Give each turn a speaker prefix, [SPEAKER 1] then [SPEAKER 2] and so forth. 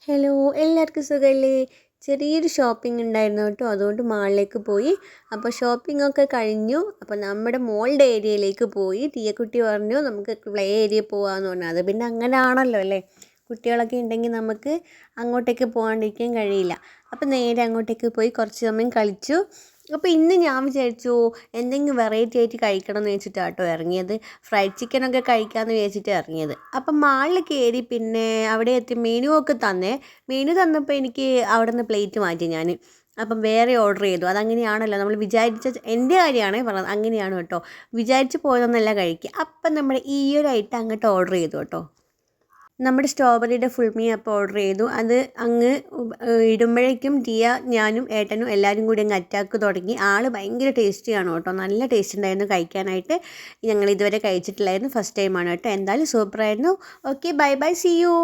[SPEAKER 1] Hello, എല്ലാവർക്കും സുഖമല്ലേ? ചെറിയൊരു ഷോപ്പിംഗ് ഉണ്ടായിരുന്നു കേട്ടോ. അതുകൊണ്ട് മാളിലേക്ക് പോയി. അപ്പോൾ ഷോപ്പിംഗ് ഒക്കെ കഴിഞ്ഞു. അപ്പോൾ നമ്മുടെ മോളുടെ ഏരിയയിലേക്ക് പോയി. തീയക്കുട്ടി പറഞ്ഞു നമുക്ക് പ്ലേ ഏരിയ പോകാമെന്ന് പറഞ്ഞു. അത് പിന്നെ അങ്ങനെ ആണല്ലോ അല്ലേ, കുട്ടികളൊക്കെ ഉണ്ടെങ്കിൽ നമുക്ക് അങ്ങോട്ടേക്ക് പോകാണ്ടിരിക്കാൻ കഴിയില്ല. അപ്പോൾ നേരെ അങ്ങോട്ടേക്ക് പോയി കുറച്ച് സമയം കളിച്ചു. അപ്പോൾ ഇന്ന് ഞാൻ വിചാരിച്ചു എന്തെങ്കിലും വെറൈറ്റി ആയിട്ട് കഴിക്കണം എന്ന് വെച്ചിട്ടാണ് കേട്ടോ ഇറങ്ങിയത്. ഫ്രൈഡ് ചിക്കനൊക്കെ കഴിക്കാമെന്ന് വിചാരിച്ചിട്ട് ഇറങ്ങിയത്. അപ്പം മാളിൽ കയറി പിന്നെ അവിടെ എത്തി മെനു ഒക്കെ തന്നേ. മെനു തന്നപ്പോൾ എനിക്ക് അവിടെ നിന്ന് പ്ലേറ്റ് മാറ്റി ഞാൻ. അപ്പം വേറെ ഓർഡർ ചെയ്തു. അതങ്ങനെയാണല്ലോ നമ്മൾ വിചാരിച്ച, എൻ്റെ കാര്യമാണ് പറഞ്ഞത്, അങ്ങനെയാണ് കേട്ടോ. വിചാരിച്ച് പോയതൊന്നല്ല കഴിക്കുക. അപ്പം നമ്മുടെ ഈ ഒരു ഐറ്റം അങ്ങോട്ട് ഓർഡർ ചെയ്തു കേട്ടോ. നമ്മുടെ സ്ട്രോബെറിയുടെ ഫുൾ മീ അപ്പോൾ ഓർഡർ ചെയ്തു. അത് അങ്ങ് ഇടുമ്പോഴേക്കും ഞാനും ഏട്ടനും എല്ലാവരും കൂടി അങ്ങ് അറ്റാക്ക് തുടങ്ങി. ആൾ ഭയങ്കര ടേസ്റ്റിയാണ് കേട്ടോ, നല്ല ടേസ്റ്റ് ഉണ്ടായിരുന്നു കഴിക്കാനായിട്ട്. ഞങ്ങൾ ഇതുവരെ കഴിച്ചിട്ടില്ലായിരുന്നു, ഫസ്റ്റ് ടൈമാണ് കേട്ടോ. എന്തായാലും സൂപ്പറായിരുന്നു. Okay, bye bye, see U.